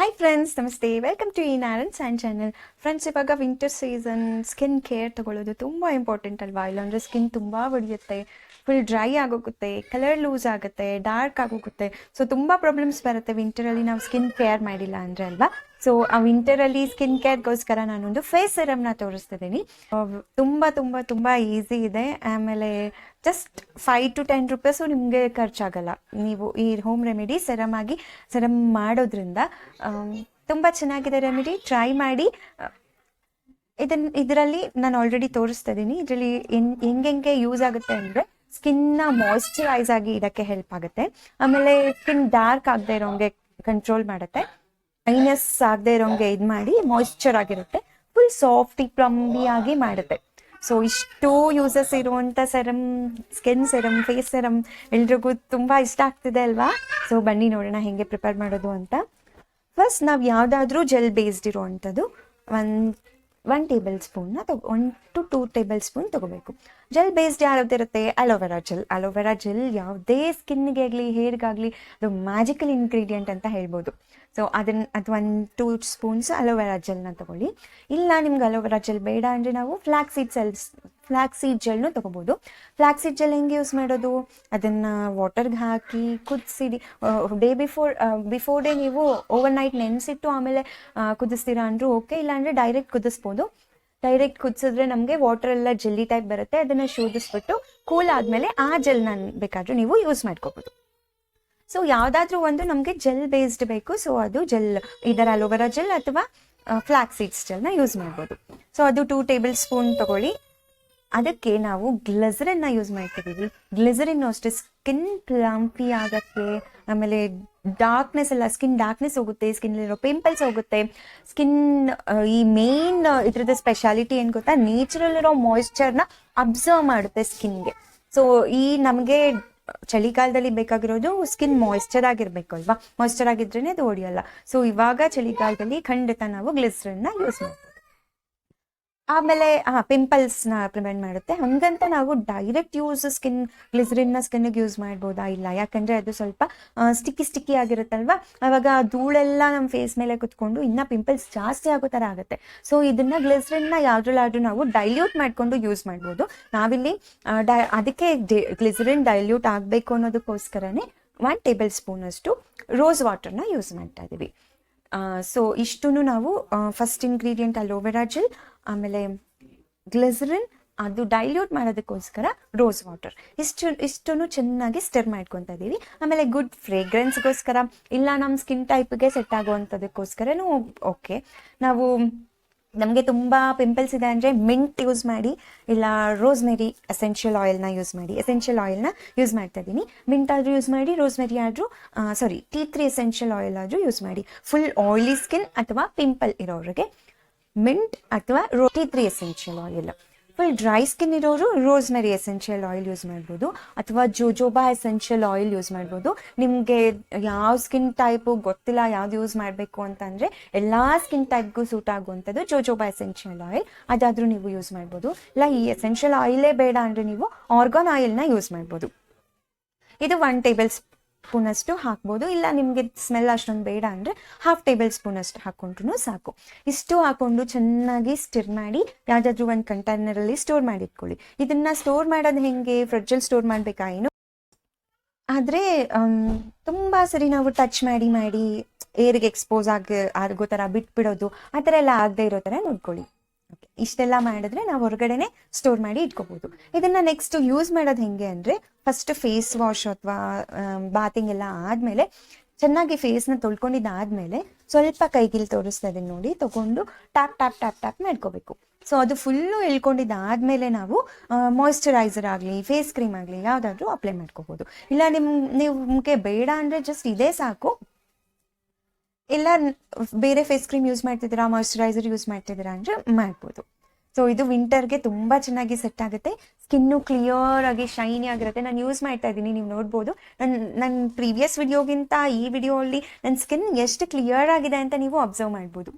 Hi friends, ನಮಸ್ತೆ. Welcome to ಈ Naran and channel. Friends, ಇವಾಗ ವಿಂಟರ್ ಸೀಸನ್, ಸ್ಕಿನ್ ಕೇರ್ ತಗೊಳ್ಳೋದು ತುಂಬ ಇಂಪಾರ್ಟೆಂಟ್ ಅಲ್ವಾ? ಇಲ್ಲಾಂದರೆ ಸ್ಕಿನ್ ತುಂಬ ಬಡಿಯುತ್ತೆ, ಫುಲ್ ಡ್ರೈ ಆಗೋಗುತ್ತೆ, ಕಲರ್ ಲೂಸ್ ಆಗುತ್ತೆ, ಡಾರ್ಕ್ ಆಗೋಗುತ್ತೆ. ಸೊ ತುಂಬ ಪ್ರಾಬ್ಲಮ್ಸ್ ಬರುತ್ತೆ ವಿಂಟರಲ್ಲಿ ನಾವು ಸ್ಕಿನ್ ಕೇರ್ ಮಾಡಿಲ್ಲ ಅಂದರೆ ಅಲ್ವಾ? ಸೊ ಆ ವಿಂಟರಲ್ಲಿ ಸ್ಕಿನ್ ಕೇರ್ಗೋಸ್ಕರ ನಾನೊಂದು ಫೇಸ್ ಸಿರಮ್ನ ತೋರಿಸ್ತಿದ್ದೀನಿ. ತುಂಬ ತುಂಬ ತುಂಬ ಈಸಿ ಇದೆ. ಆಮೇಲೆ ಜಸ್ಟ್ 5 to 10 ರೂಪೀಸು ನಿಮಗೆ ಖರ್ಚಾಗಲ್ಲ. ನೀವು ಈ ಹೋಮ್ ರೆಮಿಡಿ ಸೆರಮ್ ಮಾಡೋದ್ರಿಂದ ತುಂಬ ಚೆನ್ನಾಗಿದೆ ರೆಮಿಡಿ. ಟ್ರೈ ಮಾಡಿ. ಇದರಲ್ಲಿ ನಾನು ಆಲ್ರೆಡಿ ತೋರಿಸ್ತಾ ಇದ್ದೀನಿ. ಇದರಲ್ಲಿ ಹೆಂಗೆ ಯೂಸ್ ಆಗುತ್ತೆ ಅಂದರೆ, ಸ್ಕಿನ್ನ ಮಾಯ್ಶ್ಚರೈಸ್ ಆಗಿ ಇದಕ್ಕೆ ಹೆಲ್ಪ್ ಆಗುತ್ತೆ. ಆಮೇಲೆ ಸ್ಕಿನ್ ಡಾರ್ಕ್ ಆಗದೆ ಇರೋಂಗೆ ಕಂಟ್ರೋಲ್ ಮಾಡುತ್ತೆ. ಐನೆಸ್ ಆಗದೆ ಇರೋಂಗೆ ಇದು ಮಾಡಿ ಮಾಯ್ಶ್ಚರ್ ಆಗಿರುತ್ತೆ. ಫುಲ್ ಸಾಫ್ಟಿ ಪ್ಲಂಬಿ ಆಗಿ ಮಾಡುತ್ತೆ. ಸೊ ಇಷ್ಟು ಯೂಸಸ್ ಇರುವಂಥ ಸ್ಕಿನ್ ಸೆರಮ್, ಫೇಸ್ ಸೆರಮ್ ಎಲ್ರಿಗೂ ತುಂಬ ಇಷ್ಟ ಆಗ್ತಿದೆ ಅಲ್ವಾ? ಸೊ ಬನ್ನಿ ನೋಡೋಣ ಹೇಗೆ ಪ್ರಿಪೇರ್ ಮಾಡೋದು ಅಂತ. ಫಸ್ಟ್ ನಾವು ಯಾವುದಾದ್ರೂ ಜೆಲ್ ಬೇಸ್ಡ್ ಇರುವಂಥದ್ದು 1 ಟೇಬಲ್ ಸ್ಪೂನ್ನ 1 to 2 ಟೇಬಲ್ ಸ್ಪೂನ್ ತೊಗೋಬೇಕು. ಜೆಲ್ ಬೇಸ್ಡ್ ಯಾವ್ದಿರುತ್ತೆ? ಅಲೋವೆರಾ ಜೆಲ್ ಯಾವುದೇ ಸ್ಕಿನ್ಗೆ ಆಗಲಿ ಹೇರ್ಗಾಗಲಿ ಅದು ಮ್ಯಾಜಿಕಲ್ ಇಂಗ್ರೀಡಿಯೆಂಟ್ ಅಂತ ಹೇಳ್ಬೋದು. ಸೊ ಅದು 1-2 ಸ್ಪೂನ್ಸ್ ಅಲೋವೆರಾ ಜೆಲ್ನ ತೊಗೊಳ್ಳಿ. ಇಲ್ಲ ನಿಮ್ಗೆ ಅಲೋವೆರಾ ಜೆಲ್ ಬೇಡ ಅಂದರೆ ನಾವು ಫ್ಲಾಕ್ಸೀಡ್ ಜೆಲ್ನು ತೊಗೋಬೋದು. ಫ್ಲಾಕ್ಸೀಡ್ ಜೆಲ್ ಹೆಂಗೆ ಯೂಸ್ ಮಾಡೋದು? ಅದನ್ನು ವಾಟರ್ಗೆ ಹಾಕಿ ಕುದಿಸಿಡಿ. ಬಿಫೋರ್ ಡೇ ನೀವು ಓವರ್ ನೈಟ್ ನೆನೆಸಿಟ್ಟು ಆಮೇಲೆ ಕುದಿಸ್ತೀರಾ ಅಂದರೂ ಓಕೆ. ಇಲ್ಲಾಂದರೆ ಡೈರೆಕ್ಟ್ ಕುದಿಸ್ಬೋದು. ಡೈರೆಕ್ಟ್ ಕುದಿಸಿದ್ರೆ ನಮಗೆ ವಾಟರ್ ಎಲ್ಲ ಜೆಲ್ಲಿ ಟೈಪ್ ಬರುತ್ತೆ. ಅದನ್ನು ಶೋಧಿಸ್ಬಿಟ್ಟು ಕೂಲ್ ಆದಮೇಲೆ ಆ ಜೆಲ್ನ ಬೇಕಾದರೂ ನೀವು ಯೂಸ್ ಮಾಡ್ಕೋಬೋದು. ಸೊ ಯಾವುದಾದ್ರೂ ಒಂದು ನಮಗೆ ಜೆಲ್ ಬೇಸ್ಡ್ ಬೇಕು. ಸೊ ಅದು ಇದರ ಅಲೋವೆರಾ ಜೆಲ್ ಅಥವಾ ಫ್ಲಾಕ್ಸೀಡ್ಸ್ ಜೆಲ್ನ ಯೂಸ್ ಮಾಡ್ಬೋದು. ಸೊ ಅದು 2 ಟೇಬಲ್ ಸ್ಪೂನ್ ತೊಗೊಳ್ಳಿ. ಅದಕ್ಕೆ ನಾವು ಗ್ಲಿಸರಿನ್ನ ಯೂಸ್ ಮಾಡ್ತಿದ್ದೀವಿ. ಗ್ಲಿಸರಿನ್ ಅಷ್ಟೇ ಸ್ಕಿನ್ ಪ್ಲಂಪಿ ಆಗೋಕ್ಕೆ, ಆಮೇಲೆ ಸ್ಕಿನ್ ಡಾರ್ಕ್ನೆಸ್ ಹೋಗುತ್ತೆ, ಸ್ಕಿನ್ನಲ್ಲಿರೋ ಪಿಂಪಲ್ಸ್ ಹೋಗುತ್ತೆ. ಈ ಮೇನ್ ಇದ್ರದ್ದು ಸ್ಪೆಷಾಲಿಟಿ ಏನು ಗೊತ್ತಾ? ನೇಚರಲ್ ಇರೋ ಮಾಯಿಶ್ಚರ್ನ ಅಬ್ಸರ್ವ್ ಮಾಡುತ್ತೆ ಸ್ಕಿನ್ಗೆ. ಸೊ ನಮಗೆ ಚಳಿಗಾಲದಲ್ಲಿ ಬೇಕಾಗಿರೋದು ಸ್ಕಿನ್ ಮಾಯಿಶ್ಚರ್ ಆಗಿರ್ಬೇಕು ಅಲ್ವಾ? ಮಾಯಿಶ್ಚರ್ ಆಗಿದ್ರೇನೆ ಅದು ಹೊಡಿಯಲ್ಲ. ಸೊ ಇವಾಗ ಚಳಿಗಾಲದಲ್ಲಿ ಖಂಡಿತ ನಾವು ಗ್ಲಿಸರಿನ್ನ ಯೂಸ್ ಮಾಡ್ತೀವಿ. ಆಮೇಲೆ ಪಿಂಪಲ್ಸ್ನ ಪ್ರಿವೆಂಟ್ ಮಾಡುತ್ತೆ. ಹಂಗಂತ ನಾವು ಡೈರೆಕ್ಟ್ ಗ್ಲಿಸರಿನ್ನ ಸ್ಕಿನ್ಗೆ ಯೂಸ್ ಮಾಡ್ಬೋದಾ? ಇಲ್ಲ, ಯಾಕಂದರೆ ಅದು ಸ್ವಲ್ಪ ಸ್ಟಿಕ್ಕಿ ಆಗಿರುತ್ತಲ್ವ. ಆವಾಗ ಧೂಳೆಲ್ಲ ನಮ್ಮ ಫೇಸ್ ಮೇಲೆ ಕುತ್ಕೊಂಡು ಇನ್ನೂ ಪಿಂಪಲ್ಸ್ ಜಾಸ್ತಿ ಆಗೋ ಥರ ಆಗುತ್ತೆ. ಸೊ ಇದನ್ನು ಗ್ಲಿಸರಿನ್ನ ಯಾವುದ್ರಲ್ಲಾದ್ರೂ ನಾವು ಡೈಲ್ಯೂಟ್ ಮಾಡಿಕೊಂಡು ಯೂಸ್ ಮಾಡ್ಬೋದು. ನಾವಿಲ್ಲಿ ಅದಕ್ಕೆ ಗ್ಲಿಸರಿನ್ ಡೈಲ್ಯೂಟ್ ಆಗಬೇಕು ಅನ್ನೋದಕ್ಕೋಸ್ಕರನೇ 1 ಟೇಬಲ್ ಸ್ಪೂನಷ್ಟು ರೋಸ್ ವಾಟರ್ನ ಯೂಸ್ ಮಾಡ್ತಾ ಇದ್ದೀವಿ. ಸೊ ಇಷ್ಟು ನಾವು ಫಸ್ಟ್ ಇಂಗ್ರೀಡಿಯೆಂಟ್ ಅಲೋವೆರಾ ಜೆಲ್, ಆಮೇಲೆ ಗ್ಲಿಸರಿನ್, ಅದು ಡೈಲ್ಯೂಟ್ ಮಾಡೋದಕ್ಕೋಸ್ಕರ ರೋಸ್ ವಾಟರ್, ಇಷ್ಟನ್ನು ಚೆನ್ನಾಗಿ ಸ್ಟಿರ್ ಮಾಡ್ಕೊತಾ ಇದ್ದೀವಿ. ಆಮೇಲೆ ಗುಡ್ ಫ್ರೇಗ್ರೆನ್ಸ್ಗೋಸ್ಕರ, ಇಲ್ಲ ನಮ್ಮ ಸ್ಕಿನ್ ಟೈಪ್ಗೆ ಸೆಟ್ ಆಗುವಂಥದಕ್ಕೋಸ್ಕರನೂ ಓಕೆ. ನಮಗೆ ತುಂಬ ಪಿಂಪಲ್ಸ್ ಇದೆ ಅಂದರೆ ಮಿಂಟ್ ಯೂಸ್ ಮಾಡಿ, ಇಲ್ಲ ರೋಸ್ಮೆರಿ ಎಸೆನ್ಷಿಯಲ್ ಆಯಿಲ್ನ ಯೂಸ್ ಮಾಡ್ತಾ ಇದ್ದೀನಿ. ಮಿಂಟ್ ಆದರೂ ಯೂಸ್ ಮಾಡಿ, ರೋಸ್ಮೆರಿ ಆದರೂ ಟೀ 3 ಎಸೆನ್ಷಿಯಲ್ ಆಯಿಲ್ ಆದರೂ ಯೂಸ್ ಮಾಡಿ. ಫುಲ್ ಆಯಿಲಿ ಸ್ಕಿನ್ ಅಥವಾ ಪಿಂಪಲ್ ಇರೋರಿಗೆ ಮಿಂಟ್ ಅಥವಾ tea 3 essential oil. Full dry skin ಇರೋರು ರೋಸ್ಮೆರಿ ಎಸೆನ್ಷಿಯಲ್ ಆಯಿಲ್ ಯೂಸ್ ಮಾಡ್ಬೋದು, ಅಥವಾ ಜೋಜೋಬಾ ಎಸೆನ್ಷಿಯಲ್ ಆಯಿಲ್ ಯೂಸ್ ಮಾಡ್ಬೋದು. ನಿಮಗೆ ಯಾವ ಸ್ಕಿನ್ ಟೈಪು ಗೊತ್ತಿಲ್ಲ ಯಾವ್ದು ಯೂಸ್ ಮಾಡಬೇಕು ಅಂತಂದರೆ, ಎಲ್ಲ ಸ್ಕಿನ್ ಟೈಪ್ಗೂ ಸೂಟ್ ಆಗುವಂಥದ್ದು ಜೋಜೋಬಾ ಎಸೆನ್ಷಿಯಲ್ ಆಯಿಲ್, ಅದಾದರೂ ನೀವು ಯೂಸ್ ಮಾಡ್ಬೋದು. ಇಲ್ಲ ಈ ಎಸೆನ್ಷಿಯಲ್ ಆಯಿಲೇ ಬೇಡ ಅಂದರೆ ನೀವು ಆರ್ಗಾನ್ ಆಯಿಲ್ನ ಯೂಸ್ ಮಾಡ್ಬೋದು. ಇದು 1 ಟೇಬಲ್ ಸ್ಪೂನಷ್ಟು ಹಾಕ್ಬೋದು. ಇಲ್ಲ ನಿಮಗೆ ಸ್ಮೆಲ್ ಅಷ್ಟೊಂದು ಬೇಡ ಅಂದರೆ 1/2 ಟೇಬಲ್ ಸ್ಪೂನಷ್ಟು ಹಾಕ್ಕೊಂಡ್ರೂ ಸಾಕು. ಇಷ್ಟು ಹಾಕ್ಕೊಂಡು ಚೆನ್ನಾಗಿ ಸ್ಟಿರ್ ಮಾಡಿ ಯಾವುದಾದ್ರೂ ಒಂದು ಕಂಟೈನರಲ್ಲಿ ಸ್ಟೋರ್ ಮಾಡಿ ಇಟ್ಕೊಳ್ಳಿ. ಇದನ್ನು ಸ್ಟೋರ್ ಮಾಡೋದು ಹೆಂಗೆ? ಫ್ರಿಡ್ಜಲ್ಲಿ ಸ್ಟೋರ್ ಮಾಡಬೇಕಾ ಏನು? ಆದರೆ ತುಂಬ ಸರಿ ನಾವು ಟಚ್ ಮಾಡಿ ಏರಿಗೆ ಎಕ್ಸ್ಪೋಸ್ ಆಗೋ ಥರ ಬಿಟ್ಬಿಡೋದು, ಆ ಥರ ಎಲ್ಲ ಆಗದೆ ಇರೋ ಥರ ನೋಡ್ಕೊಳ್ಳಿ. ಓಕೆ, ಇಷ್ಟೆಲ್ಲ ಮಾಡಿದ್ರೆ ನಾವು ಹೊರಗಡೆನೆ ಸ್ಟೋರ್ ಮಾಡಿ ಇಟ್ಕೋಬೋದು. ಇದನ್ನು ನೆಕ್ಸ್ಟ್ ಯೂಸ್ ಮಾಡೋದು ಹೆಂಗೆ ಅಂದರೆ, ಫಸ್ಟ್ ಫೇಸ್ ವಾಶ್ ಅಥವಾ ಬಾತಿಂಗ್ ಎಲ್ಲ ಆದಮೇಲೆ ಚೆನ್ನಾಗಿ ಫೇಸ್ನ ತೊಳ್ಕೊಂಡಿದ್ದಾದಮೇಲೆ ಸ್ವಲ್ಪ ಕೈಗಿಲ್ ತೋರಿಸ್ತಾ ಇದೀನಿ ನೋಡಿ, ತೊಗೊಂಡು ಟ್ಯಾಪ್ ಮಾಡ್ಕೋಬೇಕು. ಸೊ ಅದು ಫುಲ್ಲು ಎಳ್ಕೊಂಡಿದ್ದಾದಮೇಲೆ ನಾವು ಮಾಯಿಶ್ಚರೈಸರ್ ಆಗಲಿ ಫೇಸ್ ಕ್ರೀಮ್ ಆಗಲಿ ಯಾವುದಾದ್ರೂ ಅಪ್ಲೈ ಮಾಡ್ಕೋಬೋದು. ಇಲ್ಲ ನಿಮಗೆ ಬೇಡ ಅಂದರೆ ಜಸ್ಟ್ ಇದೇ ಸಾಕು. ಇಲ್ಲ ಬೇರೆ ಫೇಸ್ ಕ್ರೀಮ್ ಯೂಸ್ ಮಾಡ್ತಿದ್ದೀರಾ, ಮಾಯಿಶ್ಚರೈಸರ್ ಯೂಸ್ ಮಾಡ್ತಿದ್ದೀರಾ ಅಂದರೆ ಮಾಡ್ಬೋದು. ಸೊ ಇದು ವಿಂಟರ್ಗೆ ತುಂಬ ಚೆನ್ನಾಗಿ ಸೆಟ್ ಆಗುತ್ತೆ. ಸ್ಕಿನ್ನು ಕ್ಲಿಯರ್ ಆಗಿ ಶೈನಿ ಆಗಿರುತ್ತೆ. ನಾನು ಯೂಸ್ ಮಾಡ್ತಾ ಇದ್ದೀನಿ, ನೀವು ನೋಡ್ಬೋದು. ನನ್ನ ಪ್ರೀವಿಯಸ್ ವಿಡಿಯೋಗಿಂತ ಈ ವಿಡಿಯೋಲ್ಲಿ ನನ್ನ ಸ್ಕಿನ್ ಎಷ್ಟು ಕ್ಲಿಯರ್ ಆಗಿದೆ ಅಂತ ನೀವು ಅಬ್ಸರ್ವ್ ಮಾಡ್ಬೋದು.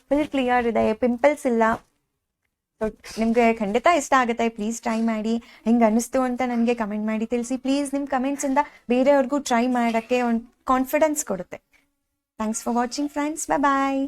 ಫುಲ್ ಕ್ಲಿಯರ್ ಇದೆ, ಪಿಂಪಲ್ಸ್ ಇಲ್ಲ. ಸೊ ನಿಮಗೆ ಖಂಡಿತ ಇಷ್ಟ ಆಗುತ್ತೆ. ಪ್ಲೀಸ್ ಟ್ರೈ ಮಾಡಿ. ಹೆಂಗೆ ಅನ್ನಿಸ್ತು ಅಂತ ನನಗೆ ಕಮೆಂಟ್ ಮಾಡಿ ತಿಳಿಸಿ ಪ್ಲೀಸ್. ನಿಮ್ಮ ಕಮೆಂಟ್ಸಿಂದ ಬೇರೆಯವ್ರಿಗೂ ಟ್ರೈ ಮಾಡೋಕ್ಕೆ ಒಂದು ಕಾನ್ಫಿಡೆನ್ಸ್ ಕೊಡುತ್ತೆ. Thanks for watching friends, bye.